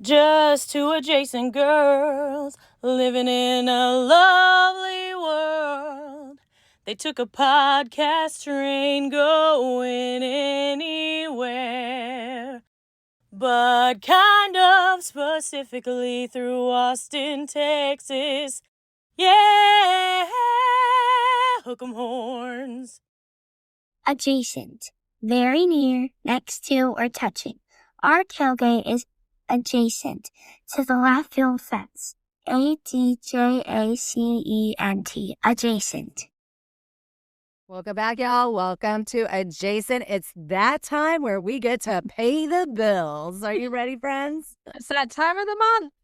Just two adjacent girls living in a lovely world. They took a podcast train going anywhere, but kind of specifically through Austin, Texas. Yeah, hook 'em horns. Adjacent, very near, next to, or touching. Our tailgate is adjacent to the left field fence. ADJACENT, adjacent. Welcome back, y'all. Welcome to Adjacent. It's that time where we get to pay the bills. Are you ready, friends? It's that time of the month.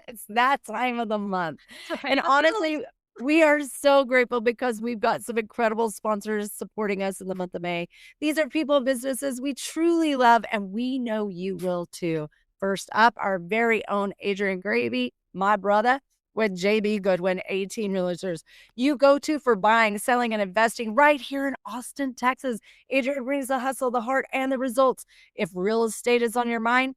It's that time of the month. And honestly, we are so grateful because we've got some incredible sponsors supporting us in the month of May. These are people and businesses we truly love, and we know you will too. First up, our very own Adrian Grabe, my brother, with JB Goodwin, 18 Realtors. You go to for buying, selling, and investing right here in Austin, Texas. Adrian brings the hustle, the heart, and the results. If real estate is on your mind,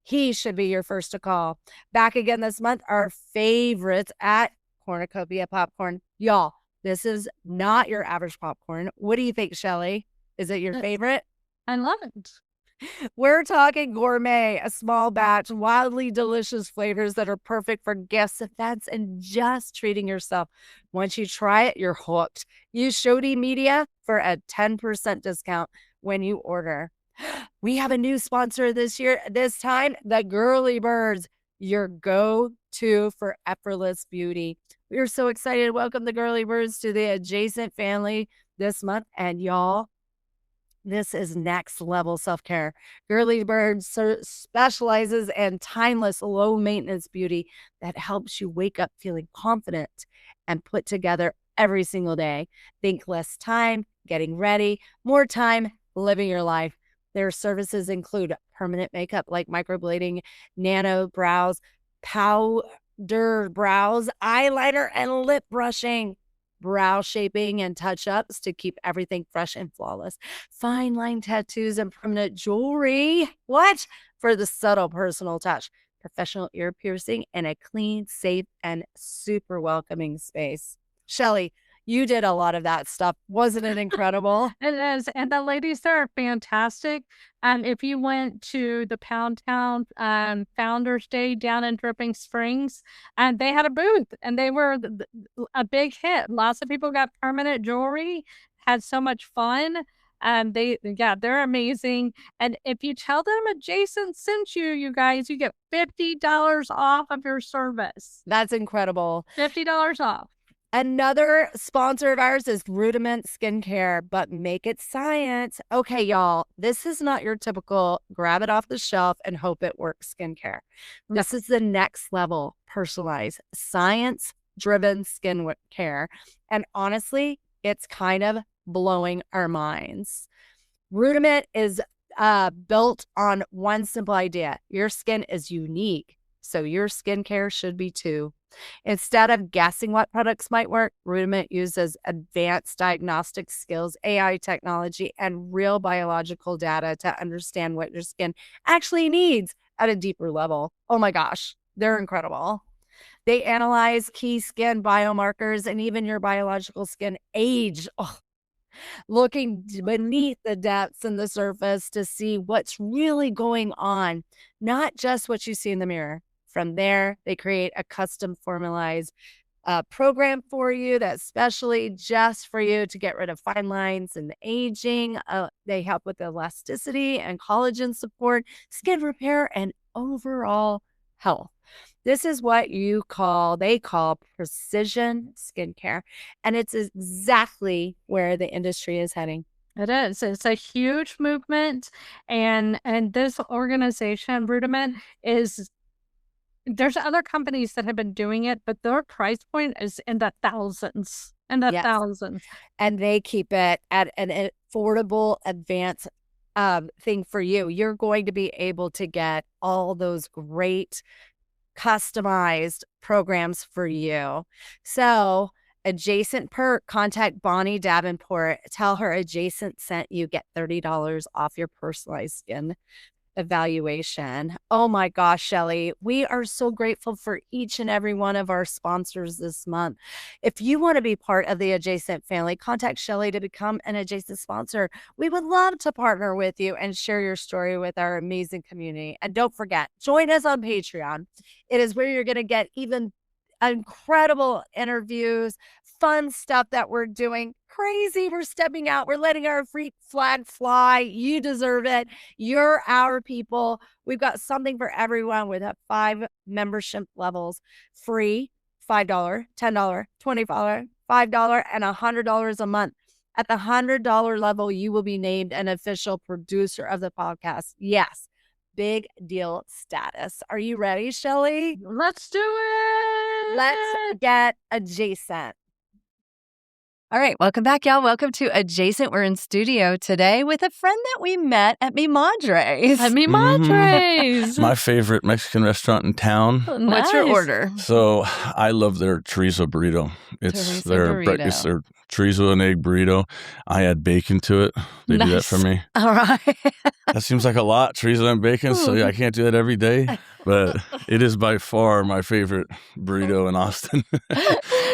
he should be your first to call. Back again this month, our favorites at Cornucopia Popcorn. Y'all, this is not your average popcorn. What do you think, Shelly? Is it your favorite? I love it. We're talking gourmet, a small batch, wildly delicious flavors that are perfect for gifts, events, and just treating yourself. Once you try it, you're hooked. Use ShodyMedia for a 10% discount when you order. We have a new sponsor this time, the Girly Birds, your go-to for effortless beauty. We are so excited to welcome the Girly Birds to the Adjacent family this month. And y'all, this is next level self-care. Girly Birds specializes in timeless, low maintenance beauty that helps you wake up feeling confident and put together every single day. Think less time getting ready, more time living your life. Their services include permanent makeup like microblading, nano brows, powder brows, eyeliner, and lip brushing, brow shaping and touch-ups to keep everything fresh and flawless, fine line tattoos and permanent jewelry. What? For the subtle personal touch, professional ear piercing, and a clean, safe, and super welcoming space. Shelly, you did a lot of that stuff. Wasn't it incredible? It is. And the ladies there are fantastic. And if you went to the Pound Town Founders Day down in Dripping Springs, and they had a booth and they were a big hit. Lots of people got permanent jewelry, had so much fun. And they're amazing. And if you tell them Adjacent sent you, you guys, you get $50 off of your service. That's incredible. $50 off. Another sponsor of ours is Rudiment Skincare, but make it science. Okay, y'all, this is not your typical grab it off the shelf and hope it works skincare. This is the next level, personalized, science-driven skincare. And honestly, it's kind of blowing our minds. Rudiment is built on one simple idea. Your skin is unique, so your skincare should be too. Instead of guessing what products might work, Rudiment uses advanced diagnostic skills, AI technology, and real biological data to understand what your skin actually needs at a deeper level. Oh my gosh, they're incredible. They analyze key skin biomarkers and even your biological skin age. Looking beneath the depths and the surface to see what's really going on, not just what you see in the mirror. From there, they create a custom formalized program for you that's specially just for you to get rid of fine lines and aging. They help with elasticity and collagen support, skin repair, and overall health. This is what they call precision skincare. And it's exactly where the industry is heading. It is. It's a huge movement. And this organization, Rudiment, there's other companies that have been doing it, but their price point is in the thousands. Thousands. And they keep it at an affordable, advanced thing for you. You're going to be able to get all those great customized programs for you. So Adjacent perk, contact Bonnie Davenport. Tell her Adjacent sent you, get $30 off your personalized skin evaluation. Oh my gosh, Shelly, we are so grateful for each and every one of our sponsors this month. If you want to be part of the Adjacent family, contact Shelly to become an Adjacent sponsor. We would love to partner with you and share your story with our amazing community. And don't forget, join us on Patreon. It is where you're going to get even incredible interviews, fun stuff that we're doing. Crazy. We're stepping out. We're letting our free flag fly. You deserve it. You're our people. We've got something for everyone with 5 membership levels. Free, $5, $10, $25, $5, and $100 a month. At the $100 level, you will be named an official producer of the podcast. Yes. Big deal status. Are you ready, Shelly? Let's do it. Let's get adjacent. All right, welcome back, y'all. Welcome to Adjacent. We're in studio today with a friend that we met at Mi Madres. At Mi Madres. My favorite Mexican restaurant in town. What's your order? So I love their chorizo burrito. It's their breakfast, their chorizo and egg burrito. I add bacon to it. They do that for me. All right. That seems like a lot, chorizo and bacon. So yeah, I can't do that every day, but it is by far my favorite burrito in Austin.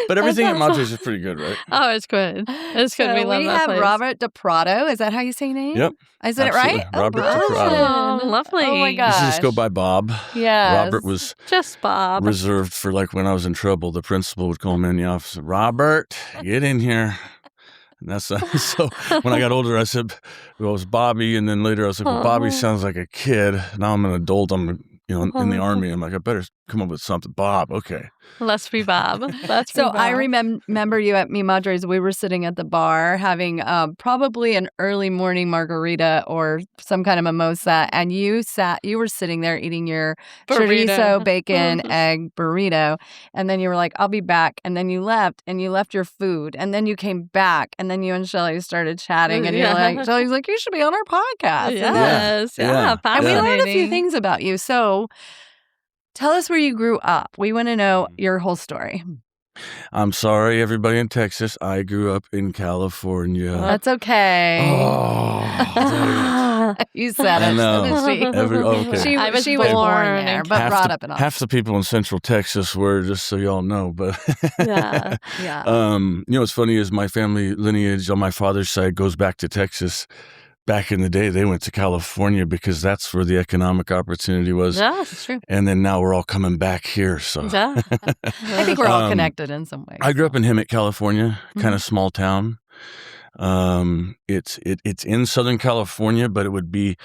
But everything at Madres is pretty good, right? Oh, it's good. It's good. So we love we that have place. Robert Deprato. Is that how you say your name? Yep. I said Absolutely. it right? Robert Deprato. Deprato. Oh, lovely. Oh my You gosh. should just go by Bob. Yes. Robert was Just Bob. reserved for like when I was in trouble. The principal would call me in the office. Robert, get in here. And that's so. When I got older, I said, "Well, it was Bobby," and then later I was like, "Well, Bobby sounds like a kid." Now I'm an adult. I'm in the Army. I'm like, I better come up with something. Bob, okay. Let's be Bob. Let's be So Bob. I remember you at Mi Madres. We were sitting at the bar having probably an early morning margarita or some kind of mimosa, and you were sitting there eating your Burrito. chorizo, bacon, egg burrito, and then you were like, "I'll be back," and then you left, and you left your food, and then you came back, and then you and Shelly started chatting, and you're like, Shelly's like, "You should be on our podcast." Yes. Yeah. And we learned a few Fascinating. things about you. So tell us where you grew up. We want to know your whole story. I'm sorry, everybody in Texas. I grew up in California. That's okay. Oh, You said I it. know. She I was was born born there, in but brought the, up in Austin. half the people in Central Texas were, just so y'all know. But Yeah. Yeah. what's funny is my family lineage on my father's side goes back to Texas. Back in the day, they went to California because that's where the economic opportunity was. Yeah, it's true. And then now we're all coming back here. So Yeah. I think we're all connected in some ways. I grew up in Hemet, California, kind of small town. It's in Southern California, but it would be,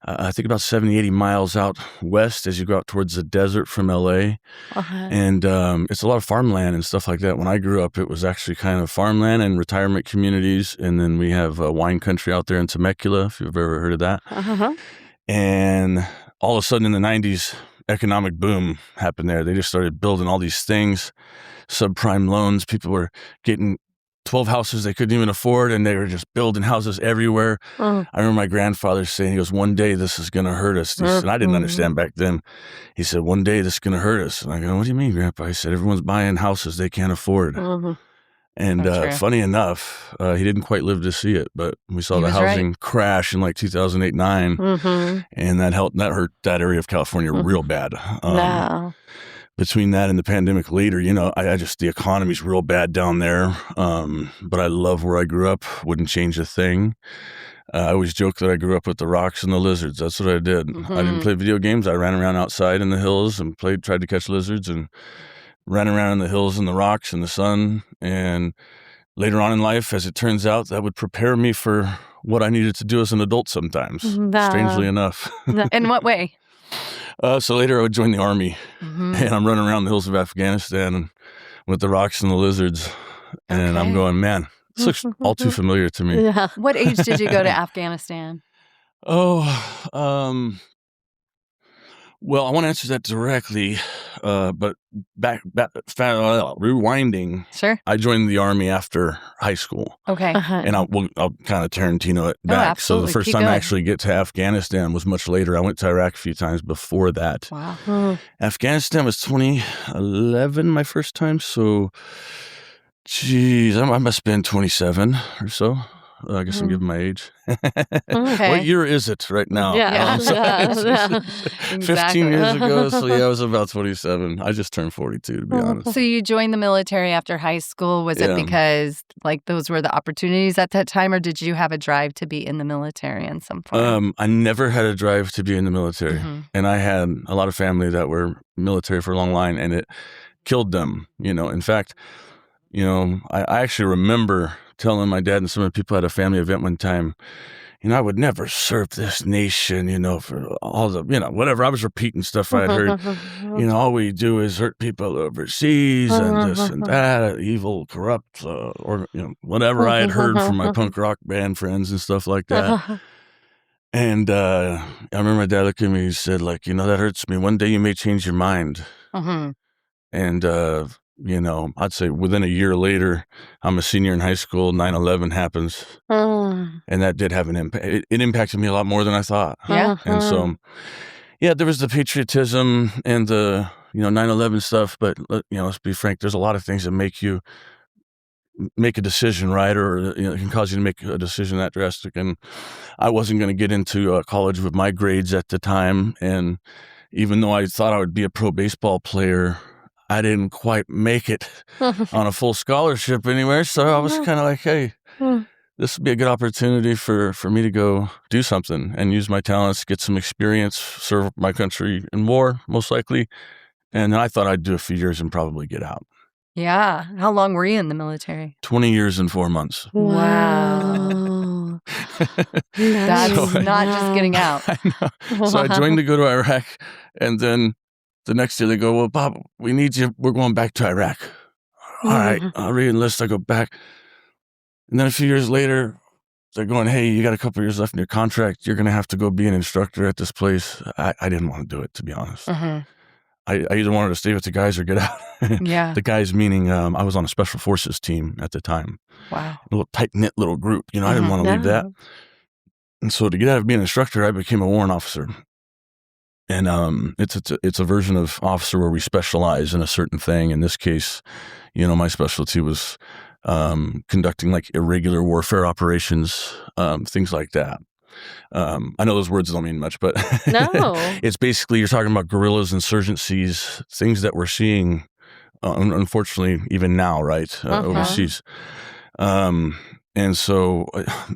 I think about 70, 80 miles out west as you go out towards the desert from LA. And it's a lot of farmland and stuff like that. When I grew up, it was actually kind of farmland and retirement communities. And then we have wine country out there in Temecula, if you've ever heard of that. And all of a sudden in the 90s, economic boom happened there. They just started building all these things, subprime loans. People were getting 12 houses they couldn't even afford, and they were just building houses everywhere. I remember my grandfather saying, he goes, "One day this is going to hurt us." And I didn't understand back then. He said, "One day this is going to hurt us." And I go, "What do you mean, Grandpa?" He said, "Everyone's buying houses they can't afford." And funny enough, he didn't quite live to see it, but we saw the housing crash in like 2008, 9. And that hurt that area of California real bad. Between that and the pandemic later, I just, the economy's real bad down there. But I love where I grew up. Wouldn't change a thing. I always joke that I grew up with the rocks and the lizards. That's what I did. I didn't play video games. I ran around outside in the hills and tried to catch lizards and ran around in the hills and the rocks and the sun. And later on in life, as it turns out, that would prepare me for what I needed to do as an adult sometimes, strangely enough. In what way? So later I would join the Army, and I'm running around the hills of Afghanistan with the rocks and the lizards, and I'm going, man, this looks all too familiar to me. Yeah. What age did you go to Afghanistan? Well, I want to answer that directly, but rewinding. Sure. I joined the Army after high school. Okay. And I'll kind of Tarantino it back. So the absolutely. first Keep time going. I actually get to Afghanistan was much later. I went to Iraq a few times before that. Wow. Afghanistan was 2011, my first time. So, geez, I must have been 27 or so. I guess I'm giving my age. Okay. What year is it right now? Yeah. So 15 Exactly. years ago. So yeah, I was about 27. I just turned 42, to be honest. So you joined the military after high school. Was it Yeah. because like those were the opportunities at that time, or did you have a drive to be in the military in some form? I never had a drive to be in the military. Mhm. And I had a lot of family that were military for a long line, and it killed them. In fact, I actually remember telling my dad and some of the people at a family event one time, I would never serve this nation, for all the, whatever. I was repeating stuff I had heard. All we do is hurt people overseas and this and that, evil, corrupt, or, whatever I had heard from my punk rock band friends and stuff like that. And I remember my dad looked at me and he said, like, that hurts me. One day you may change your mind. Mhm. And, I'd say within a year later, I'm a senior in high school, 9/11 happens. And that did have an impact. It impacted me a lot more than I thought. Yeah. And so, yeah, there was the patriotism and the, 9/11 stuff. But, let's be frank, there's a lot of things that make you make a decision, right? Or, it can cause you to make a decision that drastic. And I wasn't going to get into college with my grades at the time. And even though I thought I would be a pro baseball player, I didn't quite make it on a full scholarship anywhere. So I was kind of like, hey, this would be a good opportunity for me to go do something and use my talents, get some experience, serve my country in war, most likely. And I thought I'd do a few years and probably get out. Yeah. How long were you in the military? 20 years and 4 months. Wow. That's So not just getting out. I know. So I joined to go to Iraq, and then the next year they go, well, Bob, we need you. We're going back to Iraq. All right, I'll re-enlist. I go back. And then a few years later, they're going, hey, you got a couple years left in your contract. You're going to have to go be an instructor at this place. I didn't want to do it, to be honest. I either wanted to stay with the guys or get out. Yeah. The guys meaning I was on a special forces team at the time. Wow. A little tight-knit little group. I didn't want to leave that. And so to get out of being an instructor, I became a warrant officer. And it's a version of officer where we specialize in a certain thing. In this case, my specialty was conducting like irregular warfare operations, things like that. I know those words don't mean much, but No. It's basically you're talking about guerrillas, insurgencies, things that we're seeing, unfortunately, even now, right, overseas. And so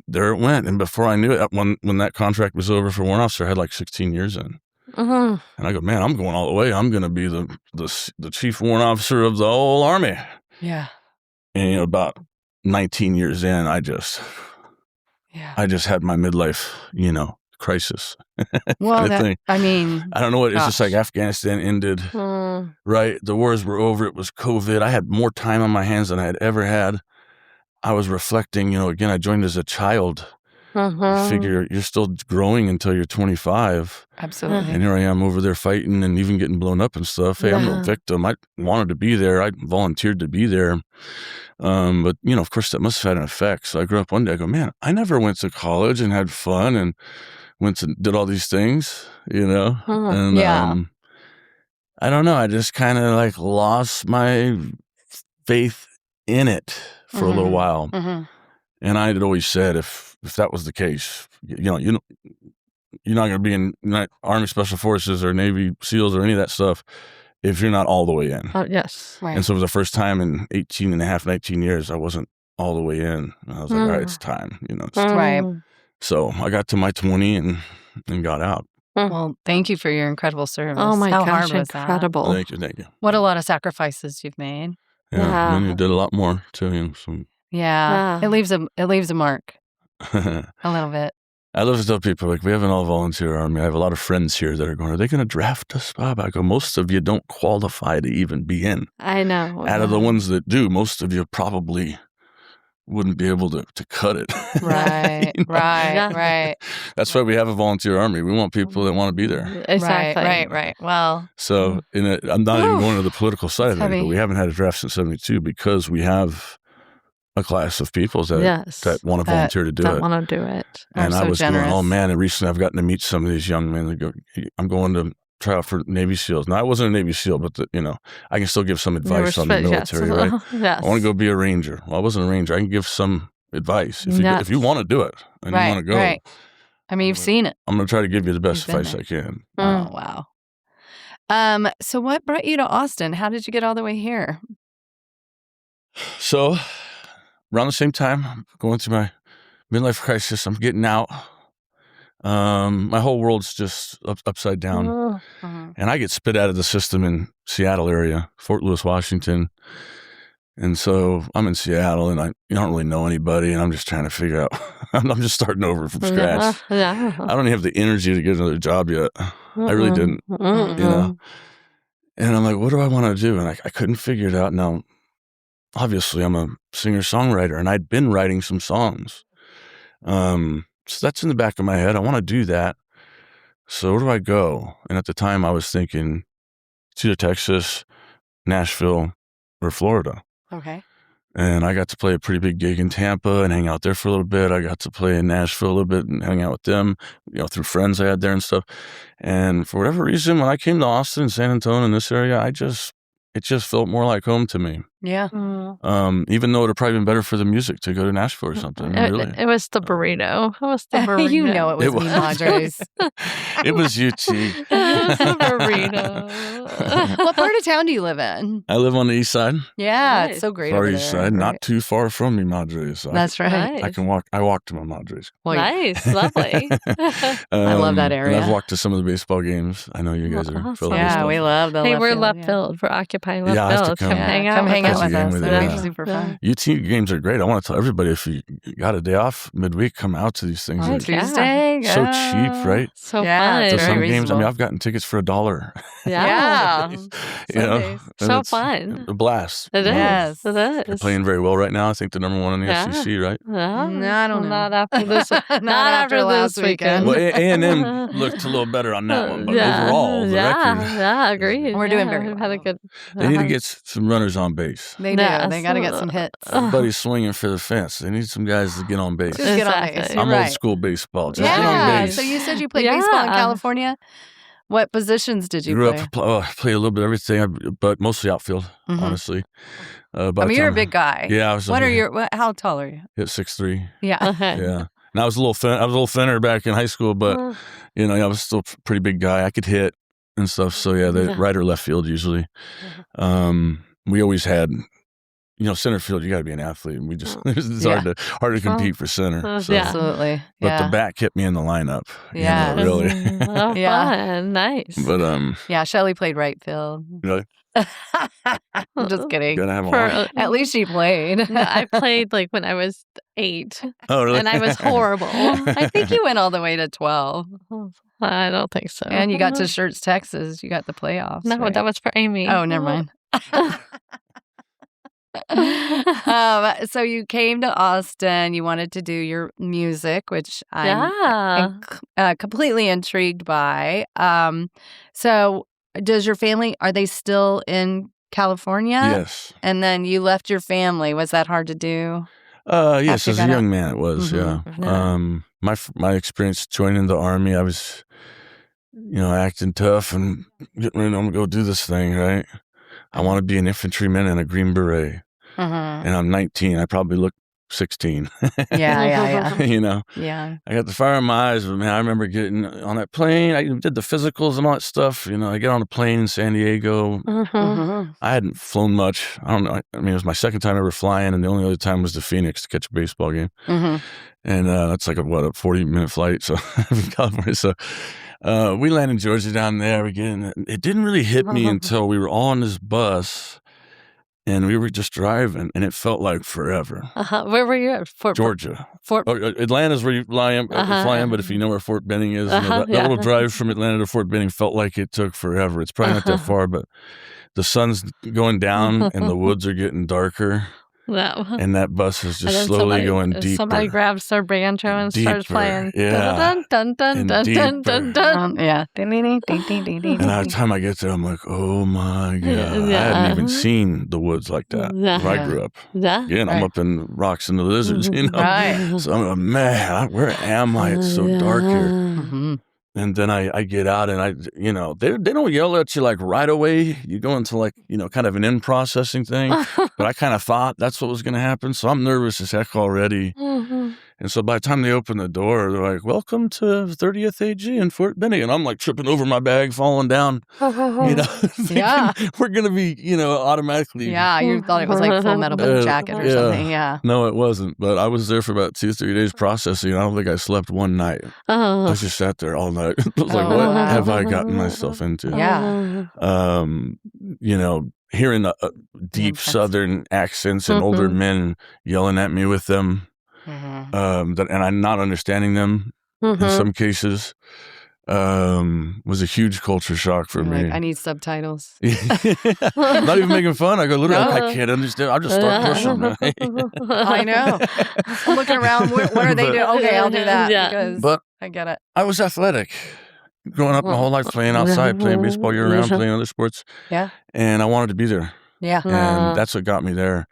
there it went. And before I knew it, when that contract was over for warrant officer, I had like 16 years in. And I go, man, I'm going all the way. I'm going to be the chief warrant officer of the whole army. Yeah. And about 19 years in, I just had my midlife, crisis. Well, thing. I mean, I don't know what, it's just gosh. like Afghanistan ended, right? The wars were over. It was COVID. I had more time on my hands than I had ever had. I was reflecting, again, I joined as a child. You figure you're still growing until you're 25. Absolutely. And here I am over there fighting and even getting blown up and stuff. Hey, I'm no victim. I wanted to be there. I volunteered to be there. But, of course, that must have had an effect. So I grew up one day, I go, man, I never went to college and had fun and did all these things, And I don't know. I just kind of like lost my faith in it for a little while. And I had always said, if that was the case, you're not going to be in Army Special Forces or Navy SEALs or any of that stuff if you're not all the way in. Yes. Right. And so for the first time in 19 years, I wasn't all the way in. And I was like, all right, it's time. It's time. Right. So I got to my 20 and got out. Well, thank you for your incredible service. Oh my How gosh, hard was incredible. Thank you. What a lot of sacrifices you've made. Yeah. And you did a lot more too. So. Yeah. Yeah. It leaves a mark a little bit. I love to tell people, like, we have an all-volunteer army. I have a lot of friends here that are going, are they going to draft us, Bob? I go, most of you don't qualify to even be in. I know. Out of the ones that do, most of you probably wouldn't be able to cut it. Right, right. That's why we have a volunteer army. We want people that want to be there. Exactly. Right. Well, So I'm not even going to the political side of it, heavy. but we haven't had a draft since 72 because we have a class of people that want to volunteer to do that it. want to do it. And so I was generous. going, oh man, and recently I've gotten to meet some of these young men that go, I'm going to try out for Navy SEALs. Now, I wasn't a Navy SEAL, but I can still give some advice on the military, right? Yes. I want to go be a Ranger. Well, I wasn't a Ranger. I can give some advice. If you want to do it and you want to go, right. I mean, you've seen it. I'm going to try to give you the best You've been advice I can. Oh, wow. So what brought you to Austin? How did you get all the way here? So around the same time, I'm going through my midlife crisis. I'm getting out. My whole world's just upside down. And I get spit out of the system in Seattle area, Fort Lewis, Washington. And so I'm in Seattle, and I don't really know anybody, and I'm just trying to figure out. I'm just starting over from scratch. I don't even have the energy to get another job yet. I really didn't, you know. And I'm like, what do I want to do? And I couldn't figure it out. Now, obviously, I'm a singer-songwriter, and I'd been writing some songs. So that's in the back of my head. I want to do that. So where do I go? And at the time, I was thinking it's either Texas, Nashville, or Florida. Okay. And I got to play a pretty big gig in Tampa and hang out there for a little bit. I got to play in Nashville a little bit and hang out with them, through friends I had there and stuff. And for whatever reason, when I came to Austin, San Antonio, in this area, it just felt more like home to me. Yeah. Even though it would have probably been better for the music to go to Nashville or something. Really. It was the burrito. It was the burrito. You know it was Mi Madres. It was UT. It was the burrito. What part of town do you live in? I live on the east side. Yeah, Nice. it's so great Far over east there. side, not too far from Mi Madres. So That's right. I can walk. I walk to Mi Madres. Well, Nice, lovely. I love that area. And I've walked to some of the baseball games. I know you guys are Awesome. Philadelphia Yeah, stuff. we love the Hey, left we're field, left yeah. field. We're occupying left Yeah, I have to field. come. Come hang out. Come hang out Catch a with game us. with you, That'd be yeah. super fun. UT games are great. I want to tell everybody, if you got a day off midweek, come out to these things. Oh, They're yeah. Tuesday. so cheap, right? So Yeah, fun. it's So very some games, I mean, reasonable. I've gotten tickets for $1. Yeah. You Some know, days. and So it's fun. a blast. It is. Yes. It They're is. playing very well right now. I think the number one in the Yeah. SEC, right? No, No, I don't know. Not after this. not after after last this weekend. Well, A&M looked a little better on that one, but overall, the record, agreed. We're doing very We've had a well. good. they need to get some runners on base. They do. Yes. They got to get some hits. Everybody's swinging for the fence. They need some guys to get on base. Just get on Exactly. base. I'm You're old right. school baseball. Just get on Yeah. base. So you said you played baseball in Yeah. California. What positions did you Grew play? up, played a little bit of everything, but mostly outfield, Mhm. honestly. I mean, you're a big guy. Yeah, I was. How tall are you? Hit 6'3". Yeah. Okay. Yeah, and I was a little thin. I was a little thinner back in high school, but I was still a pretty big guy. I could hit and stuff. So yeah, the right or left field usually. We always had. Center field, you got to be an athlete. And we just, it's hard to compete for center. So. Yeah. Absolutely. But the bat kept me in the lineup. Yeah. Really. Oh, Yeah. fun. Nice. But, Yeah, Shelly played right field. really, I'm just kidding. gotta have a For- arm. At least she played. No, I played when I was 8, Oh, really? and I was horrible. I think you went all the way to 12. I don't think so. And you got to Shirts, Texas. You got the playoffs. No, right? that was for Amy. Oh, never mind. So you came to Austin. You wanted to do your music, which I'm completely intrigued by. So does your family, are they still in California? Yes. And then you left your family. Was that hard to do? Yes, After you as a got young man, it was. Mhm. Yeah. My experience joining the Army, I was, acting tough and getting ready to go do this thing, right? I want to be an infantryman and a Green Beret. Uh-huh. And I'm 19. I probably look 16. Yeah. Yeah. I got the fire in my eyes, but man, I remember getting on that plane. I did the physicals and all that stuff. I get on a plane in San Diego. Mhm. I hadn't flown much. I don't know. I mean, it was my second time ever flying, and the only other time was to Phoenix to catch a baseball game. Mhm. And that's like a 40-minute flight. So from California. So we land in Georgia down there. We get in. It didn't really hit me until we were all on this bus. And we were just driving, and it felt like forever. Where were you at? Georgia. Fort. Atlanta's where you flying, but if you know where Fort Benning is, that little drive from Atlanta to Fort Benning felt like it took forever. It's probably not that far, but the sun's going down, and the woods are getting darker, No. and that bus is And just then slowly going deeper. Somebody grabs their banjo and starts Deeper, playing. yeah. Dun, dun, dun, And dun, dun, dun, deeper. dun. Yeah. And by the time I get there, I'm like, oh my God. I Yeah. hadn't even seen the woods like that Yeah. where I grew up. Yeah. Again, I'm Right. up in rocks and the lizards, Right. So I'm like, man, where am I? It's so dark here. Mhm. And then I get out and they don't yell at you like right away. You go into like, kind of an in-processing thing. But I kind of thought that's what was going to happen. So I'm nervous as heck already. Mm-hmm. And so by the time they open the door, they're like, welcome to 30th AG in Fort Benning. And I'm like tripping over my bag, falling down, thinking we're going to be, automatically. Yeah, you thought it was like Full Metal Jacket or something. Yeah. No, it wasn't. But I was there for about 2-3 days processing. I don't think I slept one night. I just sat there all night. I was like, what have I gotten myself into? Yeah. Hearing deep Southern accents and older men yelling at me with them. And I'm not understanding them in some cases was a huge culture shock for me. Like, I need subtitles. Not even making fun. I go, literally, I can't understand. I'll just start pushing. I know. I'm looking around. What are they doing? Okay, I'll do that because I get it. I was athletic. Growing up my whole life playing outside, playing baseball year round, playing other sports. Yeah. And I wanted to be there. Yeah. And that's what got me there.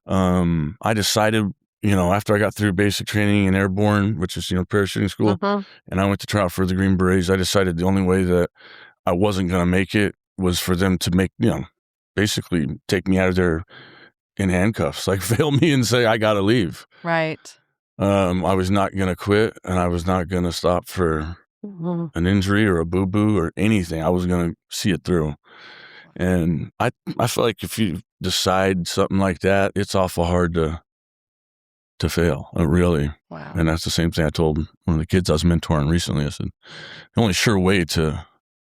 I decided, after I got through basic training in airborne, which is, parachuting school, and I went to try out for the Green Berets, I decided the only way that I wasn't going to make it was for them to make, basically take me out of there in handcuffs, like fail me and say, I got to leave. Right. I was not going to quit, and I was not going to stop for an injury or a boo-boo or anything. I was going to see it through. And I feel like if you decide something like that, it's awful hard to fail, really. Wow. And that's the same thing I told one of the kids I was mentoring recently. I said, the only sure way to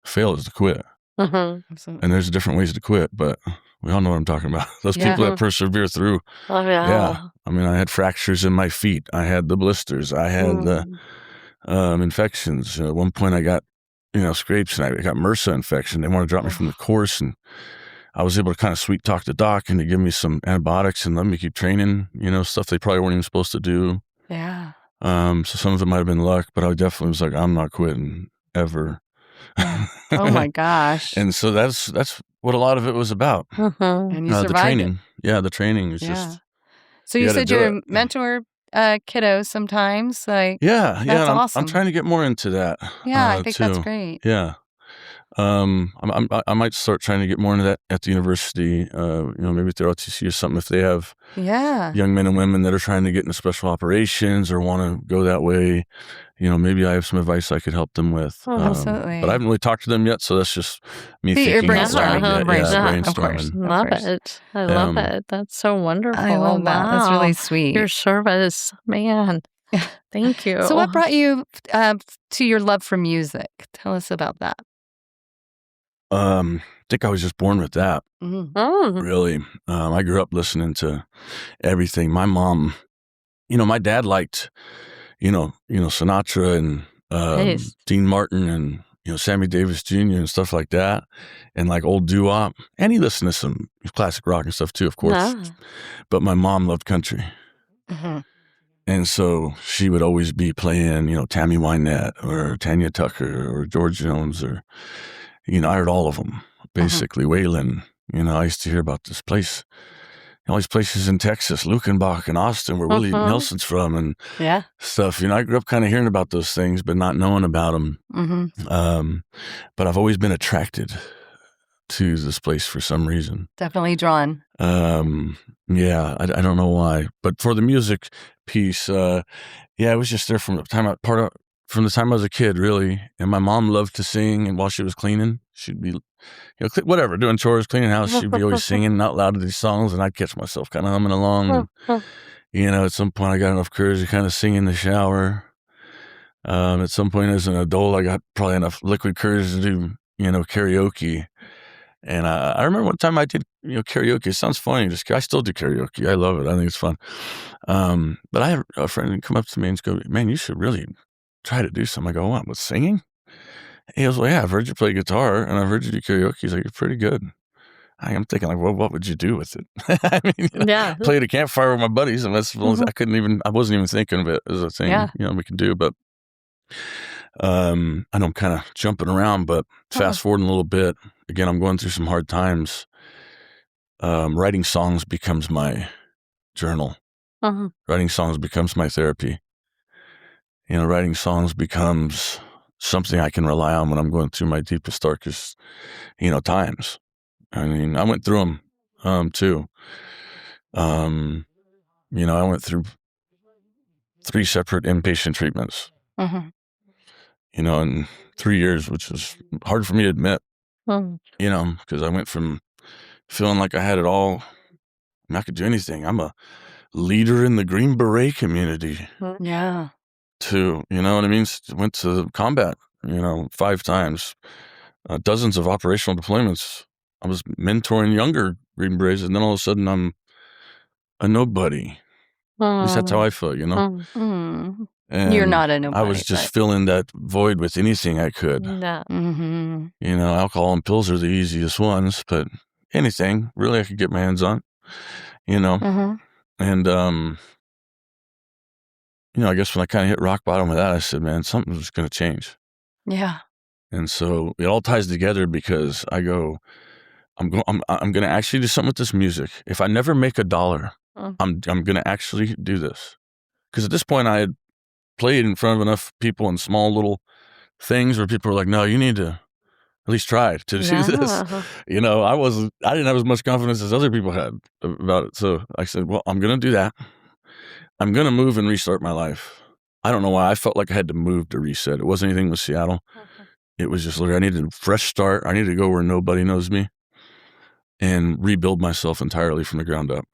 fail is to quit. And there's different ways to quit, but we all know what I'm talking about. Those people that persevere through. Oh, yeah. I mean, I had fractures in my feet. I had the blisters. I had the infections. At one point I got, scrapes, and I got MRSA infection. They wanted to drop me from the course, and I was able to kind of sweet talk the doc and to give me some antibiotics and let me keep training, stuff they probably weren't even supposed to do. Yeah. So some of it might have been luck, but I definitely was like, I'm not quitting ever. Oh my gosh. And so that's what a lot of it was about. And you survived the training. it. Yeah, the training is just. So you said you're a mentor kiddos sometimes. Like that's awesome. I'm trying to get more into that. Yeah, I think too. that's great. Yeah. I might start trying to get more into that at the university, maybe at their ROTC or something, if they have young men and women that are trying to get into special operations or want to go that way. Maybe I have some advice I could help them with. Absolutely. But I haven't really talked to them yet, so that's just me thinking. You're brainstorming. Brainstorming. Love it. I love it. That's so wonderful. I love that. That's really sweet. Your service, man. Thank you. So what brought you to your love for music? Tell us about that. I think I was just born with that. Mm-hmm. Really. I grew up listening to everything. My mom, my dad liked, Sinatra and Dean Martin and, Sammy Davis Jr. and stuff like that. And like old doo-wop. And he listened to some classic rock and stuff too, of course. Ah. But my mom loved country. Mm-hmm. And so she would always be playing, Tammy Wynette or Tanya Tucker or George Jones or... I heard all of them, basically. Waylon, I used to hear about this place, all these places in Texas, Lukenbach and Austin, where Willie Nelson's from and stuff. I grew up kind of hearing about those things, but not knowing about them. But I've always been attracted to this place for some reason. Definitely drawn. I don't know why. But for the music piece, it was just there from the time I was a kid, really. And my mom loved to sing, and while she was cleaning, she'd be, whatever, doing chores, cleaning the house, she'd be always singing out loud to these songs, and I'd catch myself kind of humming along. And, at some point, I got enough courage to kind of sing in the shower. At some point, as an adult, I got probably enough liquid courage to do, karaoke. And I remember one time I did, karaoke. It sounds funny. I still do karaoke. I love it. I think it's fun. But I had a friend come up to me and go, man, you should really try to do something. I go, what, with singing? He goes, well, yeah, I've heard you play guitar and I've heard you do karaoke. He's like, you're pretty good. I'm thinking like, well, what would you do with it? I mean, play at a campfire with my buddies, and that's I wasn't even thinking of it as a thing, we can do. But I know I'm kind of jumping around, but fast forwarding a little bit, again, I'm going through some hard times. Writing songs becomes my journal. Writing songs becomes my therapy. Writing songs becomes something I can rely on when I'm going through my deepest, darkest, times. I mean, I went through them too. I went through 3 separate inpatient treatments, in 3 years, which was hard for me to admit, because I went from feeling like I had it all and I could do anything. I'm a leader in the Green Beret community. Yeah. To, you know what I mean? Went to combat, 5 times, dozens of operational deployments. I was mentoring younger Green Berets, and then all of a sudden I'm a nobody. At least that's how I felt, Mm. And You're not a nobody. I was just filling that void with anything I could. No. Alcohol and pills are the easiest ones, but anything really I could get my hands on, And, I guess when I kind of hit rock bottom with that, I said, man, something was going to change. Yeah. And so it all ties together because I go, I'm going to actually do something with this music. If I never make $1, I'm going to actually do this. Because at this point I had played in front of enough people in small little things where people were like, no, you need to at least try to do this. I didn't have as much confidence as other people had about it. So I said, well, I'm going to do that. I'm going to move and restart my life. I don't know why. I felt like I had to move to reset. It wasn't anything with Seattle. It was just like I needed a fresh start. I needed to go where nobody knows me and rebuild myself entirely from the ground up.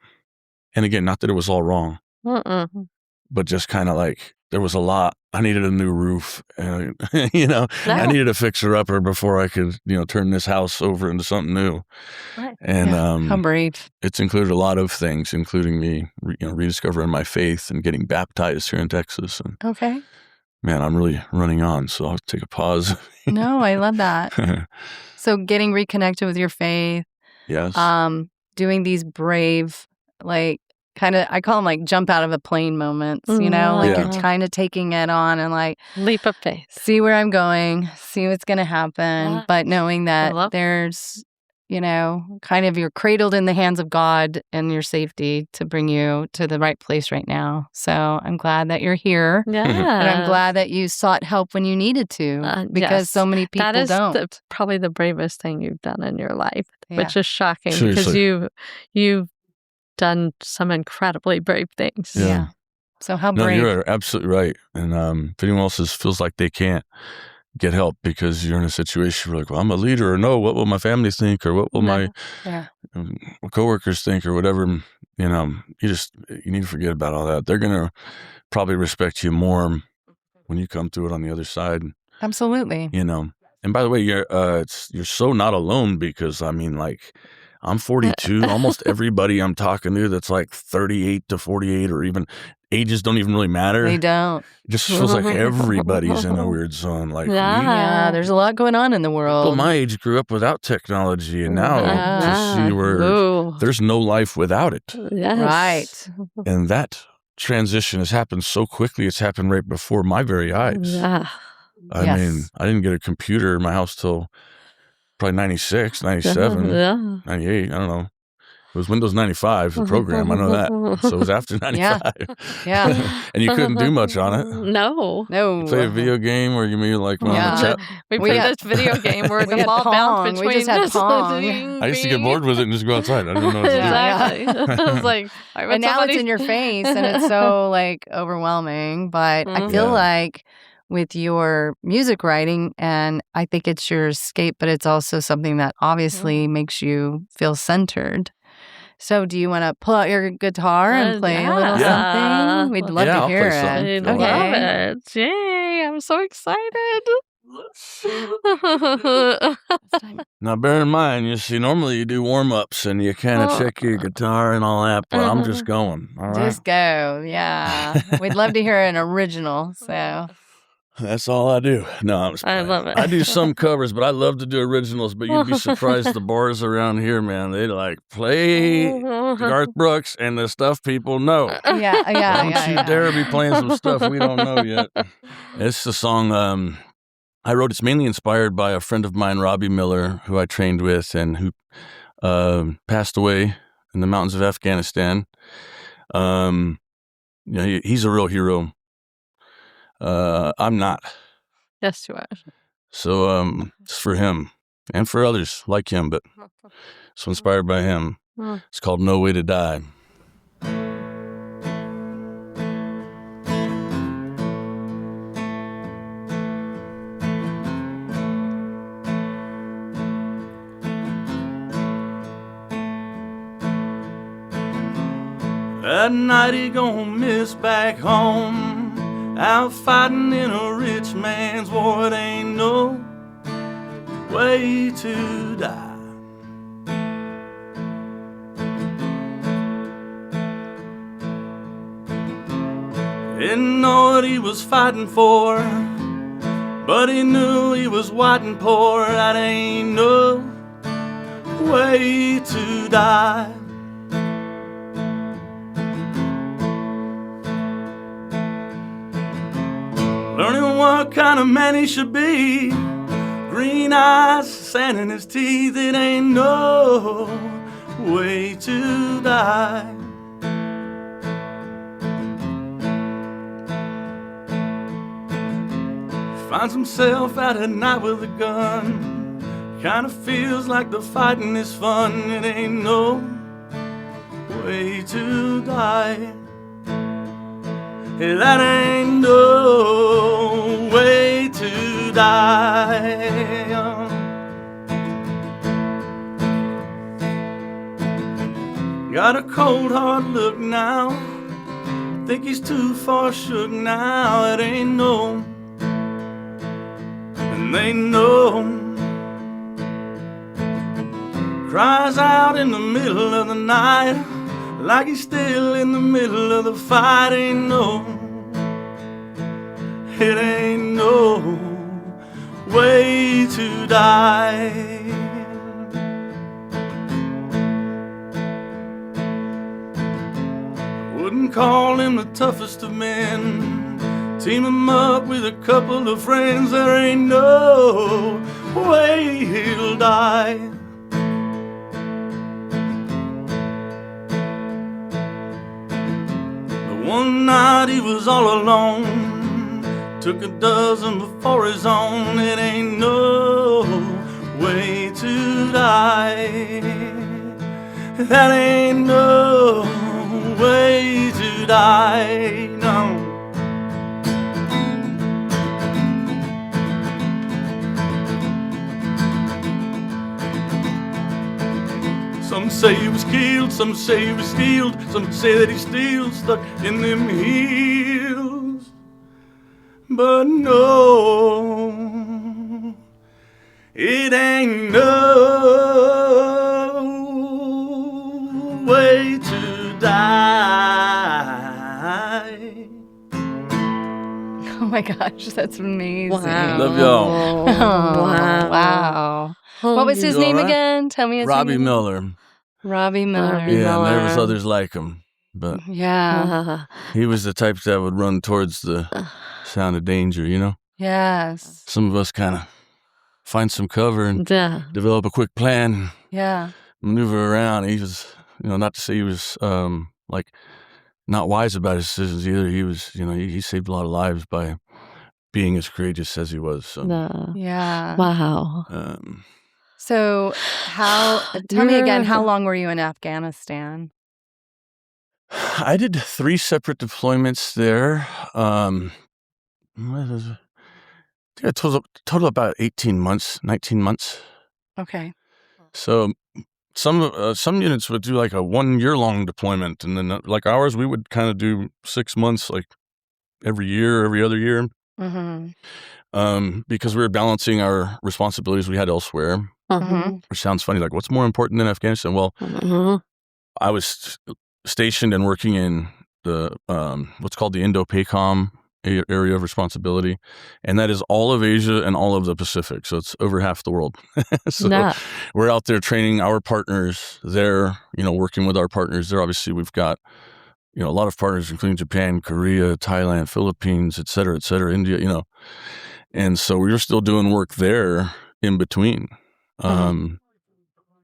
And again, not that it was all wrong, but just kind of like there was a lot. I needed a new roof, and, I needed a fixer-upper before I could, turn this house over into something new. Right. And how brave. It's included a lot of things, including me, rediscovering my faith and getting baptized here in Texas. And, Okay. man, I'm really running on, so I'll take a pause. No, I love that. So getting reconnected with your faith. Yes. Doing these brave, like, kind of, I call them like jump out of a plane moments, you're kind of taking it on and like leap of faith. See where I'm going, see what's going to happen, but knowing that there's, kind of you're cradled in the hands of God and your safety to bring you to the right place right now. So I'm glad that you're here. Yeah. And I'm glad that you sought help when you needed to because so many people don't. That is probably the bravest thing you've done in your life, which is shocking Seriously. because you've done some incredibly brave things. Yeah. So how No, brave. you're absolutely right. And if anyone else feels like they can't get help because you're in a situation where like, well, I'm a leader, or no, what will my family think, or what will my coworkers think, or whatever, you need to forget about all that. They're going to probably respect you more when you come through it on the other side. Absolutely. And by the way, you're so not alone because I'm 42. Almost everybody I'm talking to that's like 38 to 48, or even ages don't even really matter. They don't. It just feels like everybody's in a weird zone. Like there's a lot going on in the world. people my age grew up without technology, and now to see where there's no life without it. Yes. Right. And that transition has happened so quickly. It's happened right before my very eyes. Yeah. I mean, I didn't get a computer in my house till probably 96, 97, 98. I don't know. It was Windows 95, the program. I know that. So it was after 95. Yeah. And you couldn't do much on it. No. No. Play a video game where you maybe like on the chat. We played this video game where the ball bounced between We just had us. Pong. I used to get bored with it and just go outside. I didn't know what to do. Exactly. I was like, And now it's in your face and it's so like overwhelming. But I feel like with your music writing, and I think it's your escape, but it's also something that obviously makes you feel centered. So do you want to pull out your guitar and play a little something? We'd love to hear it. I love it. Yay, I'm so excited. Now, bear in mind, you see, normally you do warm-ups and you kind of check your guitar and all that, but I'm just going. All right? Just go. Yeah. We'd love to hear an original. So that's all I do. No, I'm just I love it. I do some covers, but I love to do originals. But you'd be surprised the bars around here, man. They like play Garth Brooks and the stuff people know. Don't you dare be playing some stuff we don't know yet. It's the song I wrote. It's mainly inspired by a friend of mine, Robbie Miller, who I trained with and who passed away in the mountains of Afghanistan. He's a real hero. I'm not. Yes, you are. So it's for him and for others like him, but so inspired by him. It's called No Way to Die. That night he gonna miss back home, out fighting in a rich man's war. It ain't no way to die. Didn't know what he was fighting for, but he knew he was white and poor. That ain't no way to die. Learning what kind of man he should be. Green eyes, sand in his teeth. It ain't no way to die. Finds himself out at night with a gun. Kinda feels like the fighting is fun. It ain't no way to die. That ain't no way to die. Got a cold hard look now. Think he's too far shook now. It ain't no, and they know. Cries out in the middle of the night, like he's still in the middle of the fight. Ain't no, it ain't no way to die. Wouldn't call him the toughest of men. Team him up with a couple of friends. There ain't no way he'll die. One night he was all alone, took a dozen before his own. It ain't no way to die. That ain't no way to die, no. Some say he was killed, some say he was stealed, some say that he's still stuck in them heels. But no, it ain't no way to die. Oh my gosh, that's amazing. Wow. Love y'all. Oh, wow. What was his name again? Tell me his Robbie name. Miller. Robbie Miller. Yeah, and there was others like him, but Yeah. he was the type that would run towards the sound of danger, you know? Yes. Some of us kind of find some cover and Yeah. develop a quick plan, Yeah. maneuver around. He was, not to say he was like not wise about his decisions either. He was, he saved a lot of lives by being as courageous as he was. So, No. Yeah. Wow. So tell me again, how long were you in Afghanistan? I did 3 separate deployments there. I think I total about 18 months, 19 months. Okay. So some units would do like a 1 year long deployment, and then like ours, we would kind of do 6 months, like every year, every other year. Mm-hmm. Because we were balancing our responsibilities we had elsewhere. Mm-hmm. Which sounds funny, like what's more important than Afghanistan? Well, I was stationed and working in the what's called the Indo-PACOM area of responsibility, and that is all of Asia and all of the Pacific. So it's over half the world. So we're out there training our partners there, working with our partners there. Obviously, we've got a lot of partners, including Japan, Korea, Thailand, Philippines, et cetera, India, and so we were still doing work there in between.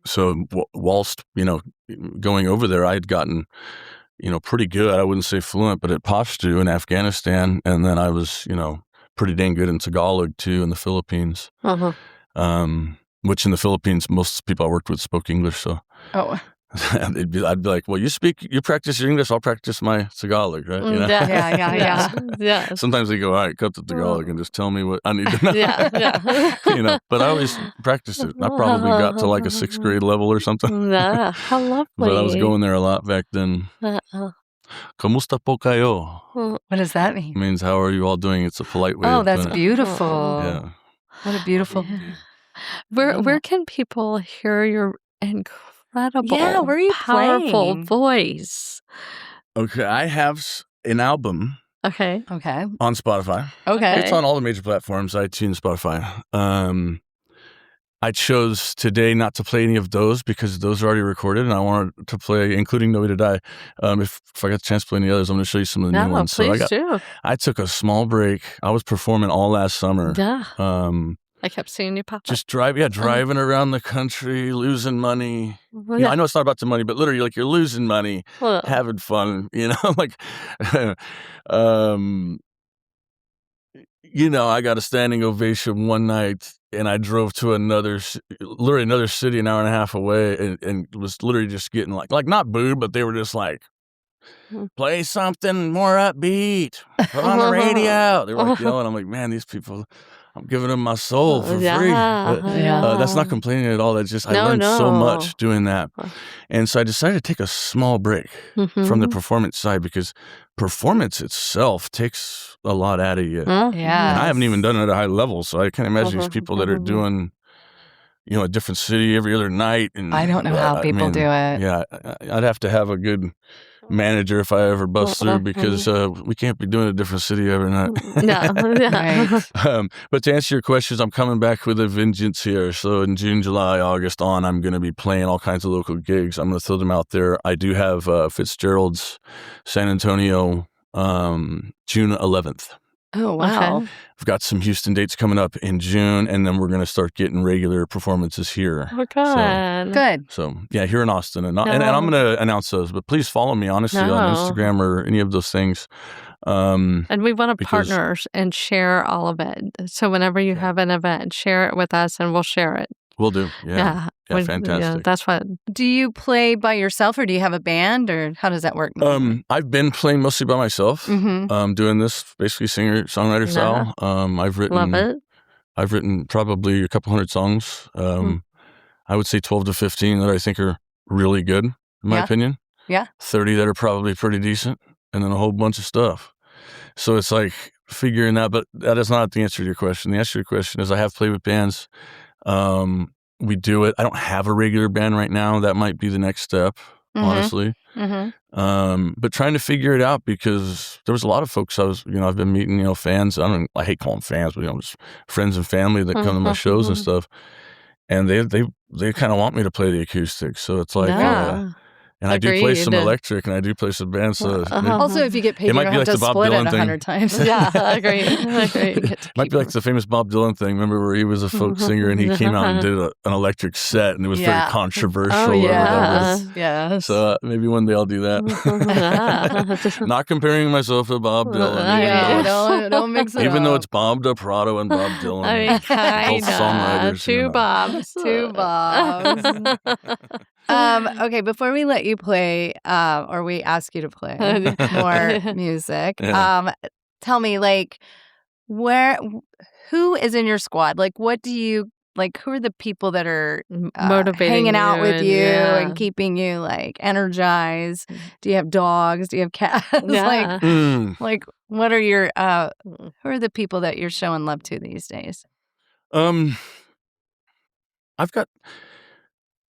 So whilst, going over there, I had gotten, pretty good. I wouldn't say fluent, but at Pashto in Afghanistan. And then I was, pretty dang good in Tagalog too in the Philippines. Uh-huh. Which in the Philippines, most people I worked with spoke English, so I'd be like, well, you practice your English, I'll practice my Tagalog, right? You know? Yeah. Sometimes they go, all right, cut the Tagalog and just tell me what I need to know. Yeah. But I always practiced it. I probably got to like a 6th grade level or something. Yeah, how lovely. But I was going there a lot back then. Kamusta po kayo? What does that mean? It means, how are you all doing? It's a polite way of that's doing it. beautiful. Yeah. What a beautiful. Where can people hear your incredible, where are you powerful playing? voice? Okay, I have an album Okay. on Spotify. Okay. It's on all the major platforms, iTunes, Spotify. I chose today not to play any of those because those are already recorded, and I wanted to play, including No Way to Die. If I got the chance to play any others, I'm going to show you some of the new ones. Please do. I took a small break. I was performing all last summer. Yeah. I kept seeing you pop up. Just driving around the country, losing money. Well, You know, I know it's not about the money, but literally, like, you're losing money, Well, having fun. You know, like, I got a standing ovation one night, and I drove to another city an hour and a half away, and was literally just getting like not booed, but they were just like, play something more upbeat, put on the radio. They were like yelling. I'm like, man, these people, I'm giving them my soul for free. But, that's not complaining at all. That's just, I learned so much doing that. And so I decided to take a small break from the performance side, because performance itself takes a lot out of you. And I haven't even done it at a high level, so I can't imagine these people that are doing, a different city every other night. And I don't know how people do it. Yeah, I'd have to have a good manager if I ever bust through, because we can't be doing a different city every night. Right. But to answer your questions, I'm coming back with a vengeance here. So in June, July, August on, I'm going to be playing all kinds of local gigs. I'm going to throw them out there. I do have Fitzgerald's San Antonio, June 11th. Oh, wow. Okay. I've got some Houston dates coming up in June, and then we're going to start getting regular performances here. Oh, good. Good. So, yeah, here in Austin. And I'm going to announce those, but please follow me, honestly, on Instagram or any of those things. And we want to partner and share all of it. So whenever you have an event, share it with us, and we'll share it. Will do. Yeah, fantastic. Yeah, that's what. Do you play by yourself, or do you have a band, or how does that work? I've been playing mostly by myself. Doing this basically singer-songwriter style. Love it. I've written probably a couple hundred songs. I would say 12 to 15 that I think are really good, in my opinion. Yeah. 30 that are probably pretty decent, and then a whole bunch of stuff. So it's like figuring that, but that is not the answer to your question. The answer to your question is I have played with bands. We do it. I don't have a regular band right now. That might be the next step, honestly. But trying to figure it out, because there was a lot of folks I've been meeting, fans. I hate calling them fans, but just friends and family that come to my shows and stuff. And they kind of want me to play the acoustic. So it's like, and I do play some electric, and I do play some bands. So also, if you get paid, you don't have to split it 100 times. Yeah, I agree. Might be like the famous Bob Dylan thing. Remember where he was a folk singer and he came out and did an electric set, and it was very controversial. Oh, yeah. Yes. So maybe one day I'll do that. Not comparing myself to Bob Dylan. Don't mix it even up. though it's Bob Deprato and Bob Dylan. I mean, both songwriters. Two Bobs. Two Bobs. Okay, before we let you play, or we ask you to play more music, tell me, like, who is in your squad? Like, what do you, like, who are the people that are motivating hanging out with you yeah. and keeping you, like, energized? Do you have dogs? Do you have cats? Yeah. Like, what are your, who are the people that you're showing love to these days? I've got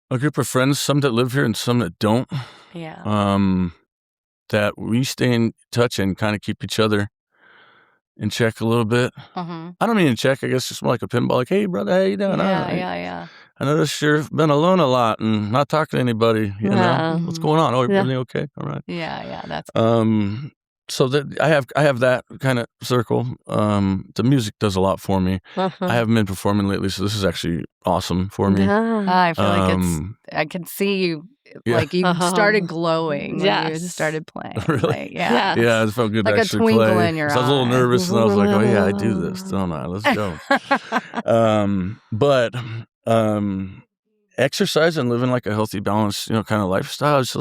a group of friends, some that live here and some that don't. Yeah. That we stay in touch and kind of keep each other in check a little bit. I don't mean in check, I guess just more like a pinball, like, hey, brother, how you doing? Yeah. I noticed you've been alone a lot and not talking to anybody, you know? What's going on? Oh, everything okay? All right. Yeah, that's good. So that I have that kind of circle. The music does a lot for me. I haven't been performing lately, so this is actually awesome for me. Yeah. I feel like I can see you like you started glowing when you started playing. Really? Like, yeah. Yeah, it felt good Like to a actually twinkle play. in your So I was a little eye. nervous, and I was like, oh, yeah, I do this, don't I? Let's go. But exercise and living like a healthy, balanced, kind of lifestyle, it's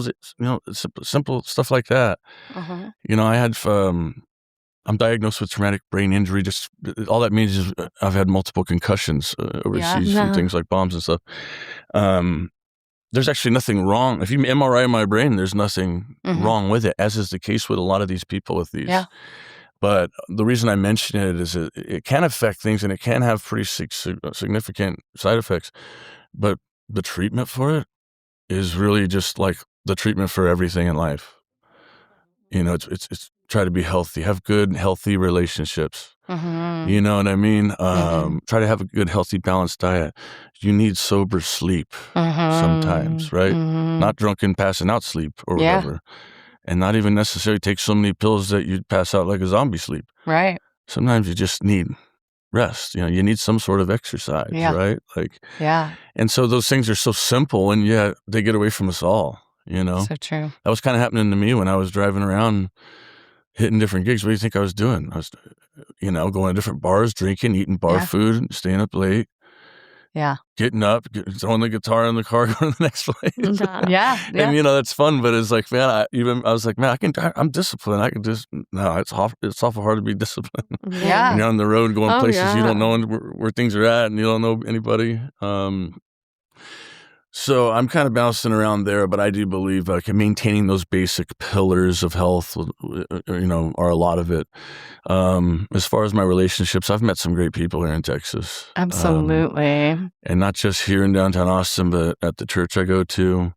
simple stuff like that. I had... I'm diagnosed with traumatic brain injury. Just all that means is I've had multiple concussions overseas from things like bombs and stuff. There's actually nothing wrong. If you MRI my brain, there's nothing wrong with it, as is the case with a lot of these people with these. Yeah. But the reason I mention it is it can affect things, and it can have pretty significant side effects. But the treatment for it is really just like the treatment for everything in life. It's try to be healthy, have good, healthy relationships. You know what I mean? Try to have a good, healthy, balanced diet. You need sober sleep sometimes, right? Not drunken, passing out sleep or whatever. And not even necessarily take so many pills that you pass out like a zombie sleep. Right. Sometimes you just need rest. You need some sort of exercise, right? And so those things are so simple, and yet they get away from us all. So true. That was kind of happening to me when I was driving around, hitting different gigs. What do you think I was doing? I was, going to different bars, drinking, eating bar food, staying up late. Yeah. Getting up, throwing the guitar in the car, going to the next place. Yeah. And, that's fun, but it's like, man, I was like, man, I'm disciplined. I can just, no, it's awful hard to be disciplined. Yeah. And you're on the road going places you don't know where things are at, and you don't know anybody. So I'm kind of bouncing around there, but I do believe maintaining those basic pillars of health, are a lot of it. As far as my relationships, I've met some great people here in Texas. Absolutely. And not just here in downtown Austin, but at the church I go to.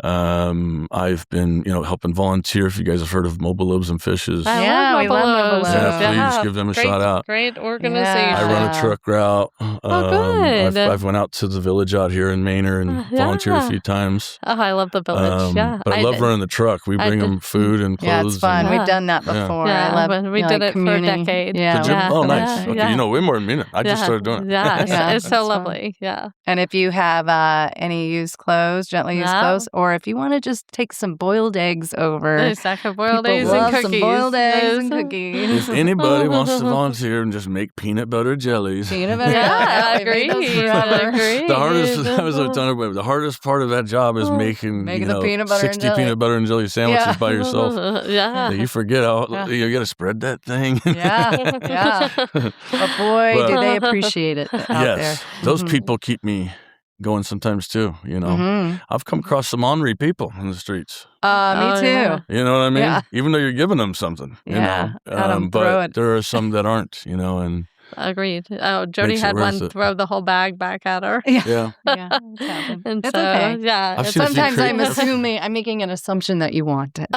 I've been, helping volunteer. If you guys have heard of Mobile Loaves and Fishes. We love Mobile Loaves. Yeah, please give them a shout out. Great organization. I run a truck route. Good. I've went out to the village out here in Manor and volunteered a few times. Oh, I love the village. But I love running the truck. We bring them food and clothes. Yeah, it's fun. We've done that before. Yeah, I love. We did it community. for a decade. Yeah. Oh, nice. Okay, you know way more than me. I just started doing it. Yeah, it's so It's lovely. Yeah. And if you have any used clothes, gently used clothes, or if you want to just take some boiled eggs over. Exactly, boiled eggs love and cookies. Some boiled eggs and cookies. If anybody wants to volunteer and just make peanut butter jellies. Peanut butter. I agree. The hardest part of that job is making the peanut butter 60 peanut butter and jelly sandwiches by yourself. Yeah. You forget how you got to spread that thing. Yeah. But boy, do they appreciate it out there. Those people keep me going sometimes too, I've come across some ornery people in the streets. Me too. Yeah. You know what I mean? Yeah. Even though you're giving them something, but there are some that aren't, and Agreed. Oh, Jody Makes it had worth one it. throw the whole bag back at her. yeah. And It's so, okay. Yeah. I've seen a few Sometimes I'm crazy- assuming, I'm making an assumption that you want it.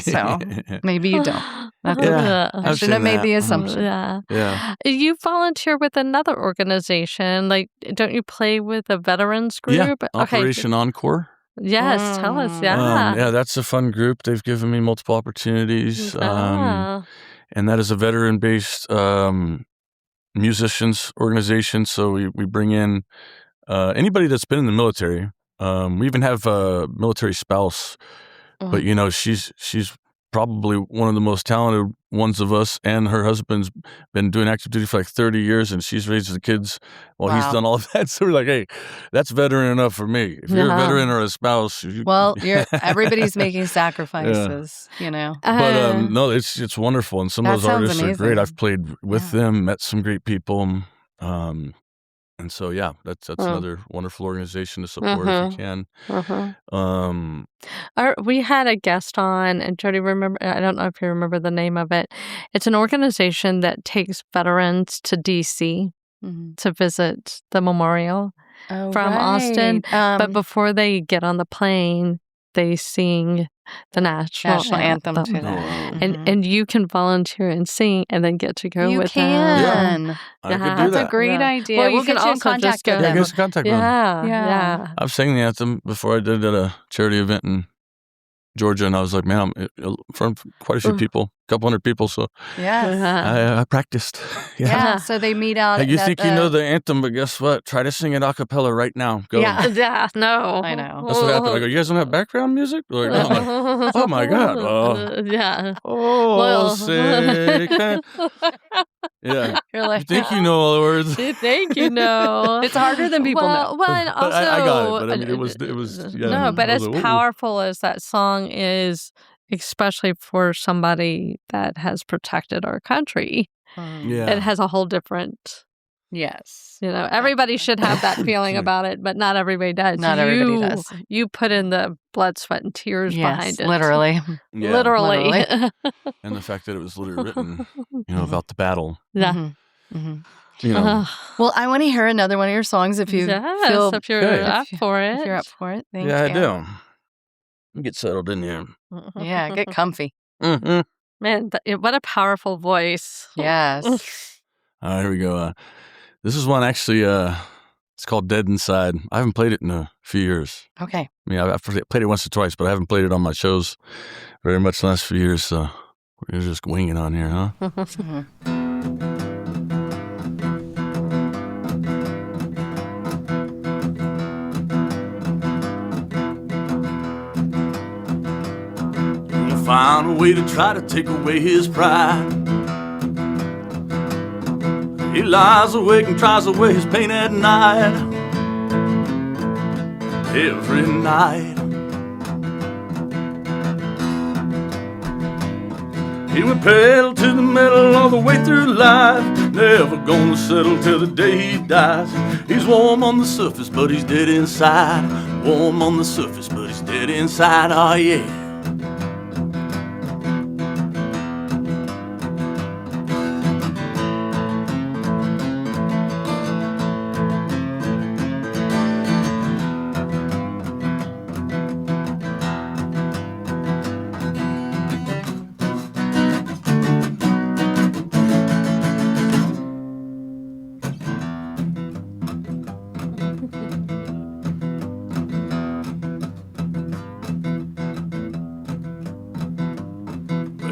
So maybe you don't. That's Yeah. I I've shouldn't have seen made that. the assumption. Yeah. Yeah. You volunteer with another organization. Like, don't you play with a veterans group? Yeah. Okay. Operation Encore. Yes. Tell us. Yeah. Yeah, that's a fun group. They've given me multiple opportunities. Ah. And that is a veteran-based musicians organization. So we bring in anybody that's been in the military. We even have a military spouse, but she's probably one of the most talented ones of us, and her husband's been doing active duty for like 30 years, and she's raised the kids while he's done all of that. So we're like, hey, that's veteran enough for me. If you're a veteran or a spouse, Everybody's making sacrifices, But no, it's wonderful, and some of That those sounds artists are great. amazing. I've played with them, met some great people, and so that's another wonderful organization to support if you can. We had a guest on, and Jody, I don't know if you remember the name of it. It's an organization that takes veterans to D.C. to visit the memorial from Austin. But before they get on the plane, they sing the national anthem to them. And you can volunteer and sing and then get to go You with can. them. I could do That's that. a great idea. Well, you We'll can get you in also contact just go- with Yeah, them. get us in contact with them. Yeah. I've sang the anthem before. I did at a charity event in Georgia, and I was like, man, I'm in front of quite a few people. couple hundred people. So Yes. I practiced. Yeah. So they meet out. Hey, you think you know the anthem, but guess what? Try to sing it a cappella right now. Go. Yeah, no. I know. That's what happened. I go, you guys don't have background music? Like, I'm like, oh my God. Yeah. Oh, sick. Yeah. You're like, You think you know all the words? You think you know. it's harder than people know. Well, and also, I got it, but I mean, it was, yeah. No, but I as was like, ooh. powerful as that song is, especially for somebody that has protected our country, Yeah. it has a whole different. Yes. Everybody should have that feeling about it, but not everybody does. Not everybody does. You put in the blood, sweat, and tears behind it. Literally. Yeah. Literally. And the fact that it was literally written, about the battle. Yeah. Well, I want to hear another one of your songs if you feel if you're up for it. If you're up for it. Thank Yeah, you. I do. Get settled in here. Yeah, get comfy. Mm-hmm. Man, what a powerful voice. Yes. All right, here we go. This is one actually, it's called Dead Inside. I haven't played it in a few years. Okay. I mean, I've played it once or twice, but I haven't played it on my shows very much the last few years, so we're just winging on here, huh? We'll find a way to try to take away his pride. He lies awake and tries away his pain at night. Every night. He went pedal to the metal all the way through life. Never gonna settle till the day he dies. He's warm on the surface, but he's dead inside. Warm on the surface, but he's dead inside. Oh yeah.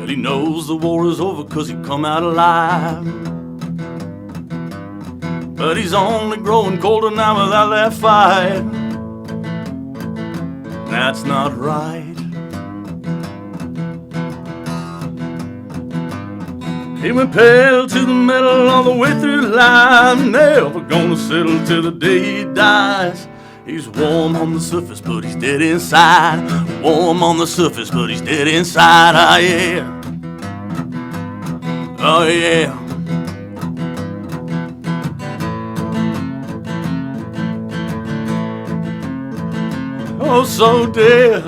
He knows the war is over 'cause he come out alive. But he's only growing colder now without that fight. That's not right. He went pedal to the metal all the way through life. Never gonna settle till the day he dies. He's warm on the surface, but he's dead inside. Warm on the surface, but he's dead inside. Oh yeah. Oh yeah. Oh, so dead.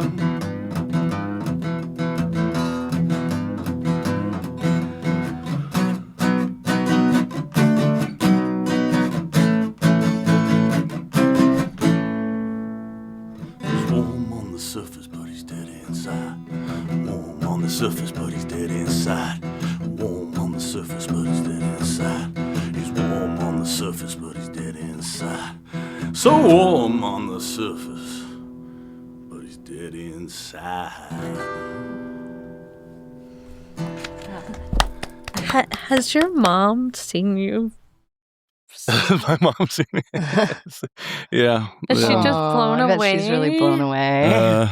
Surface, but he's dead inside. Warm on the surface, but he's dead inside. He's warm on the surface, but he's dead inside. So warm on the surface, but he's dead inside. Has your mom seen you? My mom's seen me. Yeah. Is she just blown I bet away? She's really blown away.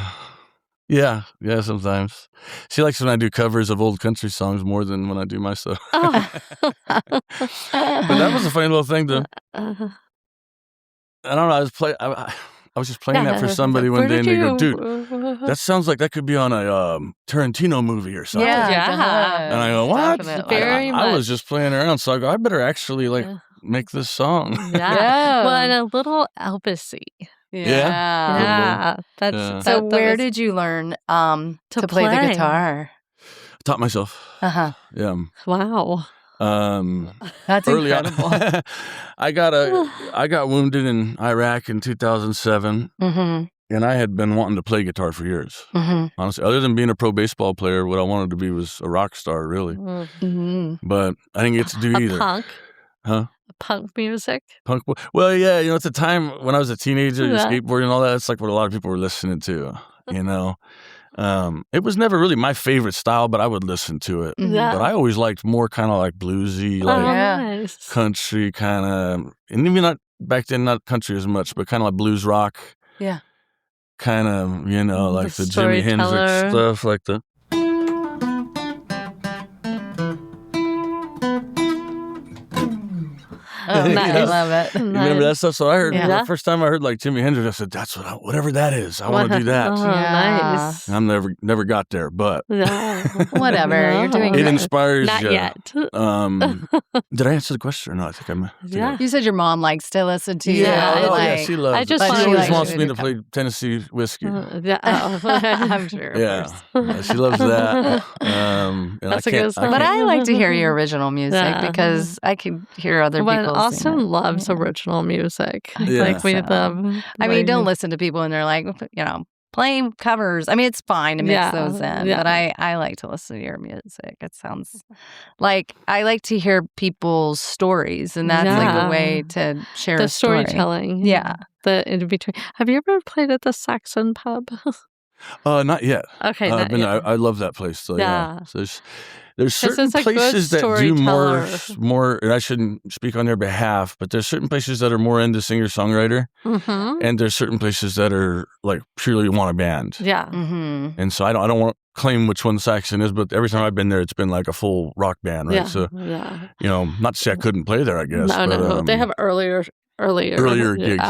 Yeah, sometimes. She likes when I do covers of old country songs more than when I do my stuff. Oh. But that was a funny little thing to... I don't know, I was just playing that for somebody one day and they go, dude, that sounds like that could be on a Tarantino movie or something. Yeah. And I go, what? Very I was much. just playing around, so I go, I better actually make this song. Yeah. Well, and a little Elvis-y. Yeah. That's So where did you learn to play the guitar? Taught myself. Uh-huh. Yeah. Wow. That's early incredible. on, I got wounded in Iraq in 2007, and I had been wanting to play guitar for years. Honestly, other than being a pro baseball player, what I wanted to be was a rock star, really. But I didn't get to do either. Punk? Huh? Punk music? Punk? Well, yeah, at the time when I was a teenager, skateboarding and all that, it's like what a lot of people were listening to, It was never really my favorite style, but I would listen to it. Yeah. But I always liked more kind of like bluesy, like nice. country kind of, and even not back then, not country as much, but kind of like blues rock. Yeah. Kind of, you know, like the Jimi storyteller. Hendrix stuff, like the. Oh, I love it. You remember that stuff? So I heard Yeah. the first time I heard like Jimi Hendrix, I said, "That's whatever that is. I want to do that." Oh, Yeah. nice. I'm never got there, but Yeah. Whatever, you're doing it good. inspires Not you. yet. Did I answer the question or not? I think I'm. Yeah. You said your mom likes to listen to you. Yeah, Oh, yeah, like- she loves I it. just She wanna always like- wants me to play Tennessee whiskey. Yeah. Oh. I'm sure. Of Yeah, course. she loves that. And That's I a good can't. song. But I like to hear your original music Yeah. because I can hear other Well, people. Austin sing it. loves Yeah. original music. Yeah. Like we So, love. I mean, like- don't listen to people and they're like, you know, playing covers. I mean, it's fine to mix Yeah, those in, yeah. but I like to listen to your music. It sounds like I like to hear people's stories, and that's like Yeah. a way to share the a story. storytelling. Yeah. The in between. Have you ever played at the Saxon pub? Not yet. Okay. I've not been. yet. I love that place. So yeah. Yeah. So there's certain it's a good places that do storyteller. more. And I shouldn't speak on their behalf, but there's certain places that are more into singer-songwriter, Mhm. and there's certain places that are like purely want a band. Yeah. Mm-hmm. And so I don't want to claim which one Saxon is, but every time I've been there, it's been like a full rock band, right? Yeah. So Yeah. you know, not to say I couldn't play there, I guess. No, but, no. They have earlier gigs.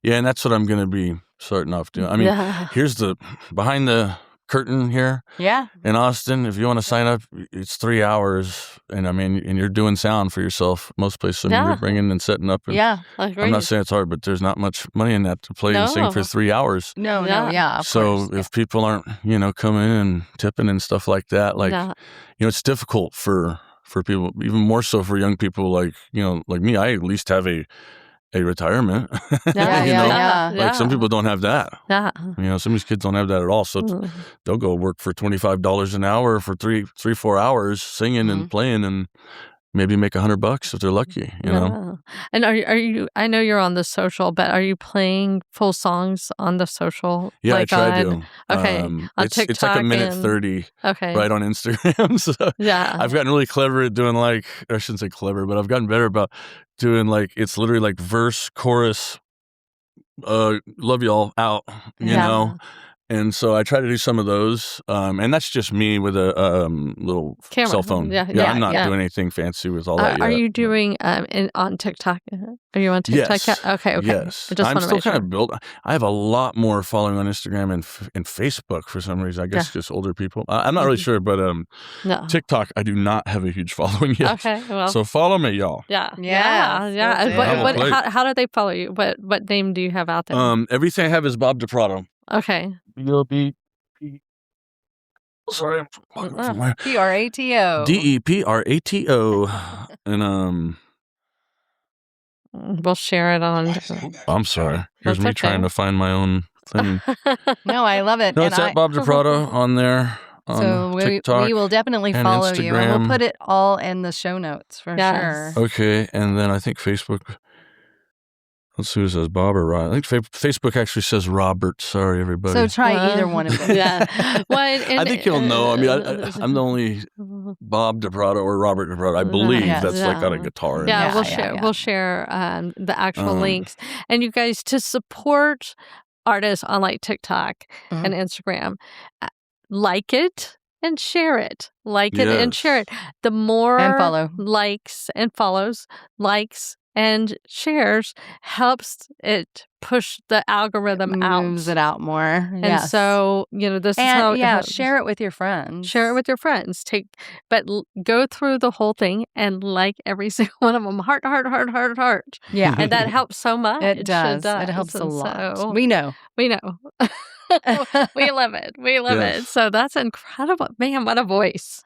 Yeah, and that's what I'm going to be starting off doing. I mean, yeah. here's the behind the curtain here Yeah. in Austin. If you want to sign up, it's 3 hours, and I mean, and you're doing sound for yourself. Most places, I mean, Yeah. you're bringing and setting up. And Yeah. I agree. I'm not saying it's hard, but there's not much money in that to play and sing for No. 3 hours. No, Yeah. no, yeah. Of So course. if people aren't, you know, coming in and tipping and stuff like that, like, Yeah. you know, it's difficult for people, even more so for young people like, you know, like me. I at least have a retirement. Yeah, you yeah, know? yeah. Like some people don't have that. Yeah. You know, some of these kids don't have that at all. So Mm. they'll go work for $25 an hour for 4 hours singing and playing, and maybe make $100 if they're lucky. You know. Yeah. And are you? I know you're on the social, but are you playing full songs on the social? Yeah, like I try on, to. Okay, on it's like a TikTok minute and- 30 Okay. right on Instagram. So Yeah. I've gotten really clever at doing like, I shouldn't say clever, but I've gotten better about doing like, it's literally like verse, chorus, love y'all out, you Yeah. know? And so I try to do some of those. And that's just me with a little Camera. cell phone. Yeah, I'm not yeah. doing anything fancy with all that Are yet. you doing on TikTok? Are you on TikTok? Yes. yet? Okay. Yes. I just I'm wanna still make kind sure. of built. I have a lot more following on Instagram and Facebook for some reason. I guess just older people. I'm not really sure, but No. TikTok, I do not have a huge following yet. Okay. Well. So follow me, y'all. yeah. Yes, Yeah. will do. I will play. How do they follow you? What name do you have out there? Everything I have is Bob Deprato. Okay. B-O-B. Sorry, I'm walking from where? Prato. Deprato. And We'll share it on. I'm sorry. Here's That's me okay. trying to find my own thing. No, I love it. No, And it's at Bob Deprato on there. On So TikTok. we will definitely and follow you, and Instagram. we'll put it all in the show notes for Yes. sure. Okay, and then I think Facebook. Let's see who says Bob or Rod. I think Facebook actually says Robert. Sorry, everybody. So try either one of them. Yeah. Well, I think you'll know. I mean, I'm the only Bob Deprato or Robert Deprato. I believe Yes. that's like got a Yeah. guitar. in Yeah, it. we'll yeah, share. yeah. We'll share the actual Um, links, and you guys to support artists on like TikTok Mhm. and Instagram, like it and share it. Like it and Yes. share it. The more And follow. likes and follows, likes and shares helps it push the algorithm out. Moves it out more. And so this is how And share it with your friends. Share it with your friends. Go through the whole thing and like every single one of them. Heart, heart, heart, heart, heart. Yeah. And that helps so much. It does. It helps a And lot. so We know. we know. We love it. We love Yes. it. So that's incredible. Man, what a voice.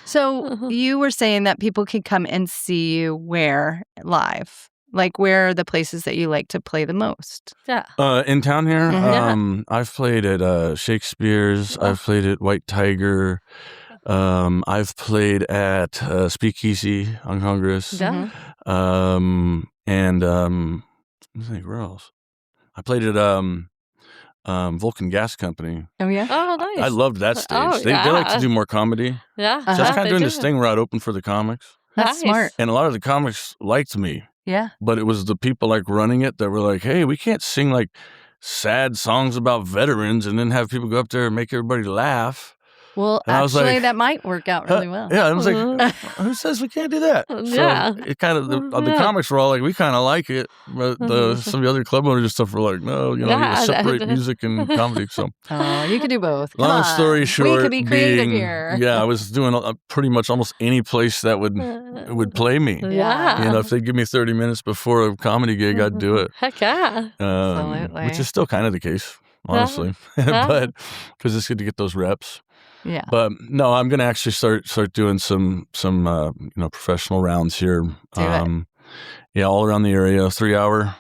So you were saying that people can come and see you where live? Like where are the places that you like to play the most? Yeah. In town here, Mhm. I've played at Shakespeare's. I've played at White Tiger. I've played at Speakeasy on Congress. Yeah. Mhm. And let me think, where else? I played at Vulcan Gas Company. Oh, yeah? Oh, nice. I loved that stage. Oh, They like to do more comedy. Yeah. So I was kind of they doing do. this thing where I'd open for the comics. That's smart. And a lot of the comics liked me. Yeah. But it was the people like running it that were like, hey, we can't sing like sad songs about veterans and then have people go up there and make everybody laugh. Well, And I was actually, like, that might work out really well. Yeah, I was like, who says we can't do that? Yeah. So it kind of, the comics were all like, we kind of like it. But some of the other club owners and stuff were like, no, you gotta separate music and comedy. So Oh, you could do both. Come long story on. short, we could be creative being, here. yeah, I was doing pretty much almost any place that would play me. Yeah. You know, if they give me 30 minutes before a comedy gig, I'd do it. Heck yeah. Absolutely. Which is still kind of the case, honestly. Yeah. But because it's good to get those reps. Yeah. But no, I'm going to actually start doing some professional rounds here. Do it. Yeah, all around the area, 3-hour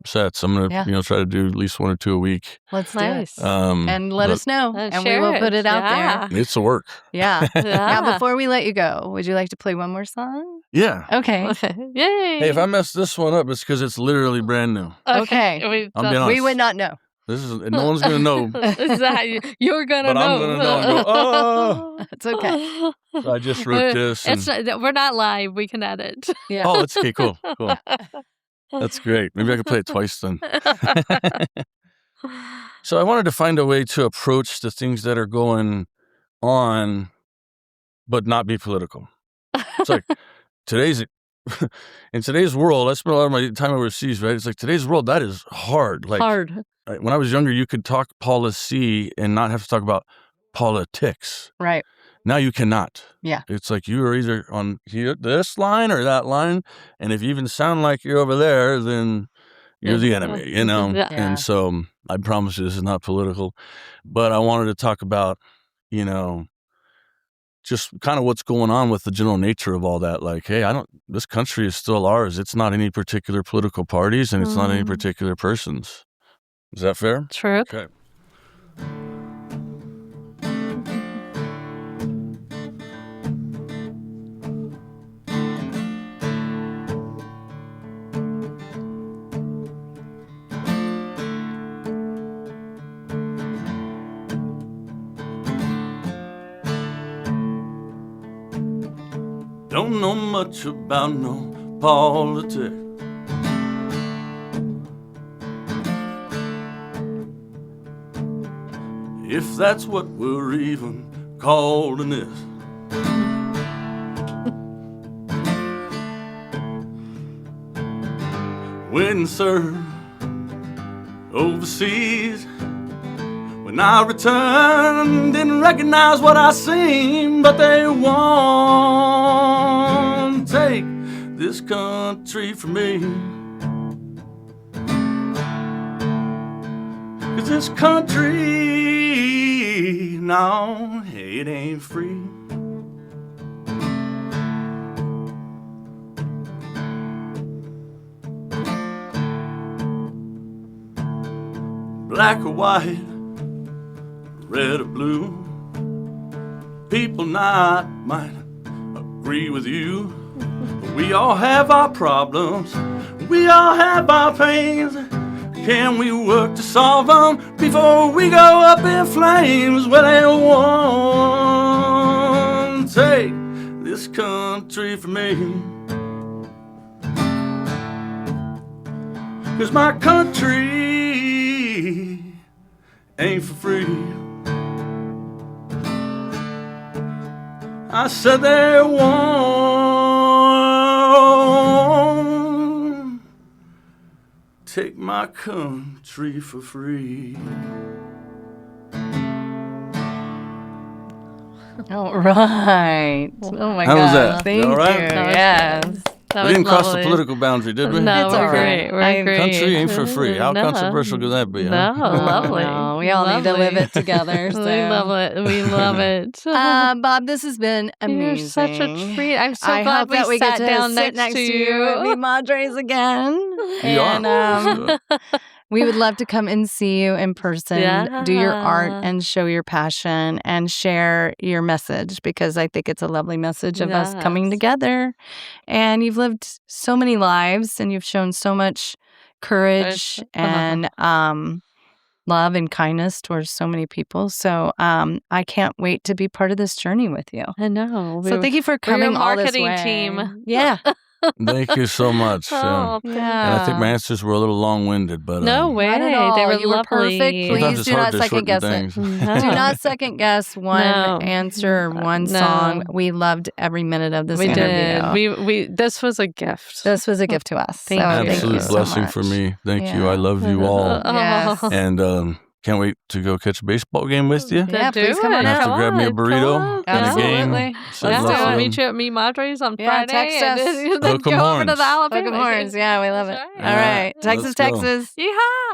sets. I'm going to Yeah. try to do at least 1 or 2 a week. Let's do Nice. it. And let us know, and we share will put it out Yeah. It's a work. there. Yeah. Yeah. Now, before we let you go, would you like to play one more song? Yeah. Okay. Yay. Hey, if I mess this one up, it's because it's literally brand new. Okay. I'm being honest. We would not know. This is no one's going to know. Is that you're gonna But know? I'm going to know and go, oh. It's okay. I just wrote this. It's we're not live. We can edit. Yeah. Oh, it's okay. Cool. That's great. Maybe I could play it twice then. So I wanted to find a way to approach the things that are going on, but not be political. It's like in today's world, I spent a lot of my time overseas, right? It's like today's world, that is hard. Like Hard. when I was younger, you could talk policy and not have to talk about politics. Right. Now you cannot. Yeah. It's like you are either on this line or that line. And if you even sound like you're over there, then you're the enemy, you know? Yeah. And so I promise you this is not political. But I wanted to talk about, just kind of what's going on with the general nature of all that. Like, hey, this country is still ours. It's not any particular political parties and it's not any particular persons. Is that fair? True. Okay. Don't know much about no politics. If that's what we're even calling this. When served overseas, when I returned, didn't recognize what I seen, but they won't take this country from me. 'Cause this country, no, it ain't free. Black or white, red or blue, people not might agree with you. We all have our problems, we all have our pains. Can we work to solve them before we go up in flames? Well, they won't take this country from me. 'Cause my country ain't for free. I said they won't take my country for free. All right. Oh my How God. was that? Thank All right? you. That was Yes. good. That We was didn't cross the lovely. political boundary, did we? No, It's we're all great. right. We're great. Country ain't for free. How No. controversial could that be? No, Huh? lovely. No, we all need to live Lovely. it together. So. We love it. We love it. Bob, this has been amazing. You're such a treat. I'm so I glad hope that we sat get to down sit next to you at Mi you. Madres again. We And are. we would love to come and see you in person, do your art Yeah. and show your passion and share your message, because I think it's a lovely message of us coming Yes. together. And you've lived so many lives and you've shown so much courage and love and kindness towards so many people. So I can't wait to be part of this journey with you. I know. So thank you for coming all this way. Team. Yeah. Thank you so much. Oh, And I think my answers were a little long-winded, but no way. Not at all. They were You were lovely. perfect. sometimes Please it's do hard not to second shorten guess things. it. Do not second guess one No. answer, one No. song. We loved every minute of this We interview. did. We this was a gift. This was a gift to us. Thank so you. thank you Absolute so blessing much. for me. Thank you. Yeah. I love you all. Yes. And can't wait to go catch a baseball game with you. Yeah, Do please come it. on I have out. to grab me a burrito and a Absolutely. game. Sit Let's and do listen. it. I'll meet you at Mi Madres on Yeah, Friday. text and us. then Hook 'em go over to horns. the Alabama Hook 'em horns. game. Yeah, we love it. That's All right. right. Texas, Let's go. Texas. Yeehaw!